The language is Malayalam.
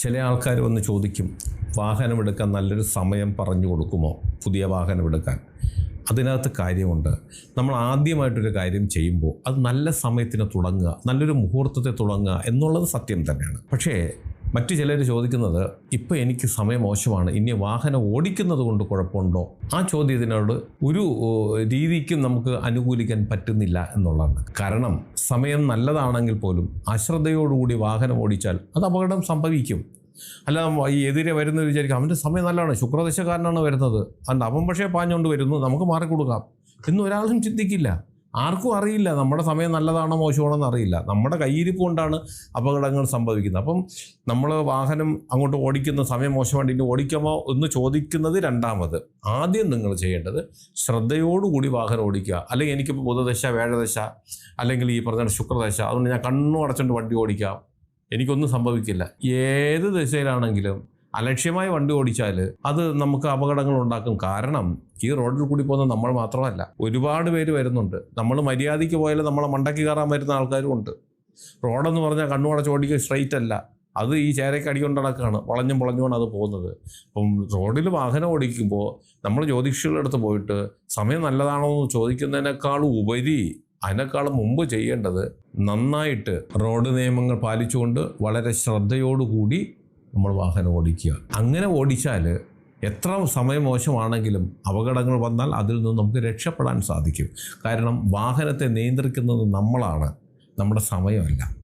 ചില ആൾക്കാർ വന്ന് ചോദിക്കും, വാഹനമെടുക്കാൻ നല്ലൊരു സമയം പറഞ്ഞു കൊടുക്കുമോ, പുതിയ വാഹനമെടുക്കാൻ? അതിനകത്ത് കാര്യമുണ്ട്. നമ്മൾ ആദ്യമായിട്ടൊരു കാര്യം ചെയ്യുമ്പോൾ അത് നല്ല സമയത്തിന് തുടങ്ങുക, നല്ലൊരു മുഹൂർത്തത്തെ തുടങ്ങുക എന്നുള്ളത് സത്യം തന്നെയാണ്. പക്ഷേ മറ്റു ചിലർ ചോദിക്കുന്നത്, ഇപ്പോൾ എനിക്ക് സമയം മോശമാണ്, ഇനി വാഹനം ഓടിക്കുന്നത് കൊണ്ട് കുഴപ്പമുണ്ടോ? ആ ചോദ്യത്തിനോട് ഒരു രീതിക്കും നമുക്ക് അനുകൂലിക്കാൻ പറ്റുന്നില്ല എന്നുള്ളതാണ്. കാരണം സമയം നല്ലതാണെങ്കിൽ പോലും അശ്രദ്ധയോടുകൂടി വാഹനം ഓടിച്ചാൽ അത് അപകടം സംഭവിക്കും. അല്ല, ഈ എതിരെ വരുന്നത് വിചാരിക്കും അവൻ്റെ സമയം നല്ലതാണ്, ശുക്രദശക്കാരനാണ് വരുന്നത്, അതുകൊണ്ട് അവൻ പക്ഷേ പാഞ്ഞുകൊണ്ട് വരുന്നു, നമുക്ക് മാറിക്കൊടുക്കാം എന്ന് ഒരാളും ചിന്തിക്കില്ല. ആർക്കും അറിയില്ല നമ്മുടെ സമയം നല്ലതാണോ മോശമാണോ എന്ന് അറിയില്ല. നമ്മുടെ കയ്യിരിപ്പ് കൊണ്ടാണ് അപകടങ്ങൾ സംഭവിക്കുന്നത്. അപ്പം നമ്മൾ വാഹനം അങ്ങോട്ട് ഓടിക്കുന്ന സമയം മോശമായിട്ട് ഇനി ഓടിക്കാമോ എന്ന് ചോദിക്കുന്നത് രണ്ടാമത്. ആദ്യം നിങ്ങൾ ചെയ്യേണ്ടത് ശ്രദ്ധയോടുകൂടി വാഹനം ഓടിക്കുക. അല്ലെങ്കിൽ എനിക്കിപ്പോൾ ബുധദശ, വേഴദശ, അല്ലെങ്കിൽ ഈ പറഞ്ഞ ശുക്രദശ, അതുകൊണ്ട് ഞാൻ കണ്ണും അടച്ചുകൊണ്ട് വണ്ടി ഓടിക്കാം, എനിക്കൊന്നും സംഭവിക്കില്ല. ഏത് ദിശയിലാണെങ്കിലും അലക്ഷ്യമായി വണ്ടി ഓടിച്ചാൽ അത് നമുക്ക് അപകടങ്ങൾ ഉണ്ടാക്കും. കാരണം ഈ റോഡിൽ കൂടി പോകുന്ന നമ്മൾ മാത്രമല്ല, ഒരുപാട് പേര് വരുന്നുണ്ട്. നമ്മൾ മര്യാദയ്ക്ക് പോയാൽ നമ്മളെ മണ്ടയ്ക്ക് കയറാൻ വരുന്ന ആൾക്കാരും ഉണ്ട്. റോഡെന്ന് പറഞ്ഞാൽ കണ്ണു അടച്ച് ഓടിക്കുക സ്ട്രെയിറ്റ് അല്ല, അത് ഈ ചേരയ്ക്ക് അടികൊണ്ട് നടക്കുകയാണ്, വളഞ്ഞും വളഞ്ഞുമാണ് അത് പോകുന്നത്. അപ്പം റോഡിൽ വാഹനം ഓടിക്കുമ്പോൾ നമ്മൾ ജ്യോതിഷികളുടെ അടുത്ത് പോയിട്ട് സമയം നല്ലതാണോ എന്ന് ചോദിക്കുന്നതിനേക്കാളും ഉപരി, അതിനേക്കാളും മുമ്പ് ചെയ്യേണ്ടത് നന്നായിട്ട് റോഡ് നിയമങ്ങൾ പാലിച്ചുകൊണ്ട് വളരെ ശ്രദ്ധയോടുകൂടി നമ്മൾ വാഹനം ഓടിക്കുക. അങ്ങനെ ഓടിച്ചാൽ എത്ര സമയം മോശമാണെങ്കിലും അപകടങ്ങൾ വന്നാൽ അതിൽ നിന്ന് നമുക്ക് രക്ഷപ്പെടാൻ സാധിക്കും. കാരണം വാഹനത്തെ നിയന്ത്രിക്കുന്നത് നമ്മളാണ്, നമ്മുടെ സമയമല്ല.